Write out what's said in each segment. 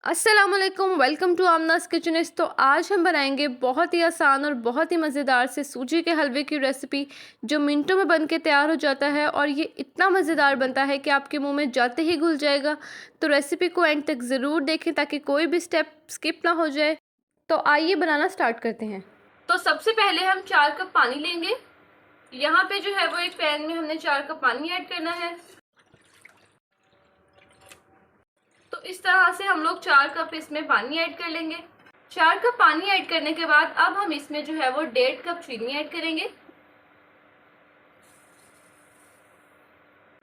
अस्सलामुअलैकुम, welcome to आमनास किचनिस्ट। तो आज हम बनाएंगे बहुत ही आसान और बहुत ही मज़ेदार से सूजी के हलवे की रेसिपी, जो मिनटों में बन के तैयार हो जाता है और ये इतना मज़ेदार बनता है कि आपके मुंह में जाते ही घुल जाएगा। तो रेसिपी को एंड तक ज़रूर देखें ताकि कोई भी स्टेप स्किप ना हो जाए। तो आइए बनाना स्टार्ट करते हैं। तो सबसे पहले हम 4 कप पानी लेंगे। यहाँ पे जो है वो एक पैन में हमने 4 कप पानी ऐड करना है। तो इस तरह से हम लोग 4 कप इसमें पानी ऐड कर लेंगे। 4 कप पानी ऐड करने के बाद अब हम इसमें जो है वो 1.5 कप चीनी ऐड करेंगे।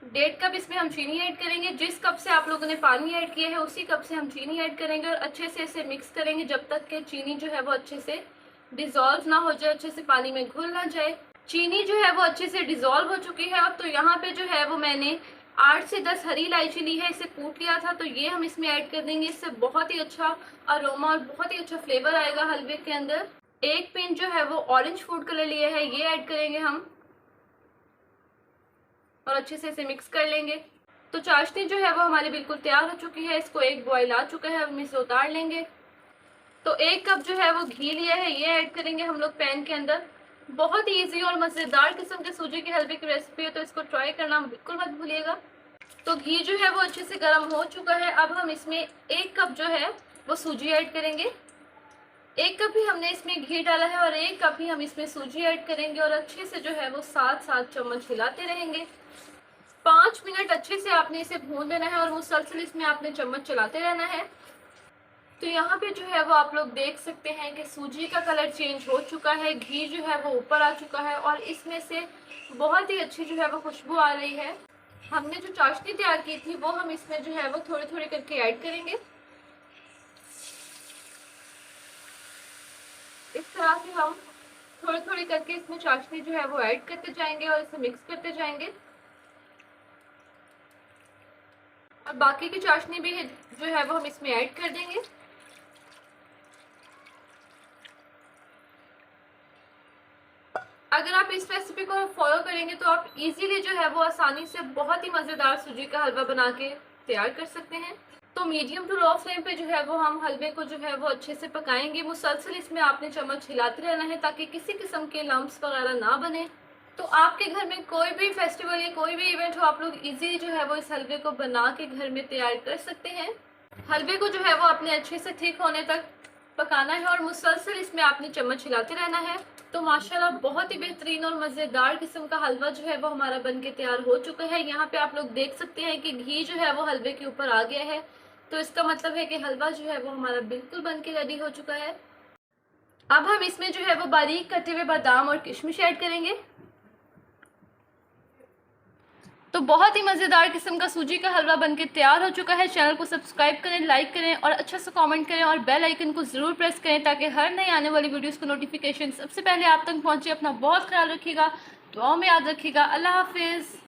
1.5 कप इसमें हम चीनी ऐड करेंगे। जिस कप से आप लोगों ने पानी ऐड किया है उसी कप से हम चीनी ऐड करेंगे और अच्छे से इसे मिक्स करेंगे जब तक कि चीनी जो है वो अच्छे से डिजोल्व ना हो जाए, अच्छे से पानी में घुल ना जाए। चीनी जो है वो अच्छे से डिजोल्व हो चुकी है। अब तो यहाँ पे जो है वो मैंने 8 से 10 हरी इलायची ली है, इसे कूट लिया था, तो ये हम इसमें ऐड कर देंगे। इससे बहुत ही अच्छा अरोमा और बहुत ही अच्छा फ्लेवर आएगा हलवे के अंदर। एक पिंच जो है वो ऑरेंज फूड कलर लिया है, ये ऐड करेंगे हम और अच्छे से इसे मिक्स कर लेंगे। तो चाशनी जो है वो हमारी बिल्कुल तैयार हो चुकी है। इसको एक बॉयल आ चुका है, हम इसे उतार लेंगे। तो 1 कप जो है वो घी लिया है, ये ऐड करेंगे हम लोग पैन के अंदर। बहुत ही इजी और मज़ेदार किस्म के सूजी के हलवे की रेसिपी है, तो इसको ट्राई करना बिल्कुल मत भूलिएगा। तो घी जो है वो अच्छे से गर्म हो चुका है। अब हम इसमें 1 कप जो है वो सूजी ऐड करेंगे। 1 कप ही हमने इसमें घी डाला है और 1 कप ही हम इसमें सूजी ऐड करेंगे और अच्छे से जो है वो 7-7 चम्मच हिलाते रहेंगे। 5 मिनट अच्छे से आपने इसे भून लेना है और मुसलसल इसमें आपने चम्मच चलाते रहना है। तो यहाँ पे जो है वो आप लोग देख सकते हैं कि सूजी का कलर चेंज हो चुका है, घी जो है वो ऊपर आ चुका है और इसमें से बहुत ही अच्छी जो है वो खुशबू आ रही है। हमने जो चाशनी तैयार की थी वो हम इसमें जो है वो थोड़ी थोड़ी करके ऐड करेंगे। इस तरह से हम थोड़ी थोड़ी करके इसमें चाशनी जो है वो ऐड करते जाएंगे और इसे मिक्स करते जाएंगे और बाकी की चाशनी भी जो है वो हम इसमें ऐड कर देंगे। अगर आप इस रेसिपी को फॉलो करेंगे तो आप इजीली जो है वो आसानी से बहुत ही मज़ेदार सूजी का हलवा बना के तैयार कर सकते हैं। तो मीडियम टू लो फ्लेम पे जो है वो हम हलवे को जो है वो अच्छे से पकाएंगे। मुसलसल इसमें आपने चम्मच हिलाते रहना है ताकि किसी किस्म के लम्प्स वगैरह ना बने। तो आपके घर में कोई भी फेस्टिवल या कोई भी इवेंट हो, आप लोग इजीली जो है वो इस हलवे को बना के घर में तैयार कर सकते हैं। हलवे को जो है वो अपने अच्छे से ठीक होने तक पकाना है और मुसलसल इसमें आपने चम्मच हिलाते रहना है। तो माशाल्लाह बहुत ही बेहतरीन और मज़ेदार किस्म का हलवा जो है वो हमारा बन के तैयार हो चुका है। यहाँ पे आप लोग देख सकते हैं कि घी जो है वो हलवे के ऊपर आ गया है, तो इसका मतलब है कि हलवा जो है वो हमारा बिल्कुल बन के रेडी हो चुका है। अब हम इसमें जो है वो बारीक कटे हुए बादाम और किशमिश ऐड करेंगे। तो बहुत ही मज़ेदार किस्म का सूजी का हलवा बनके तैयार हो चुका है। चैनल को सब्सक्राइब करें, लाइक करें और अच्छा सा कमेंट करें और बेल आइकन को ज़रूर प्रेस करें ताकि हर नई आने वाली वीडियोस को नोटिफिकेशन सबसे पहले आप तक पहुंचे। अपना बहुत ख्याल रखिएगा, दुआओं में याद रखिएगा। अल्लाह हाफिज़।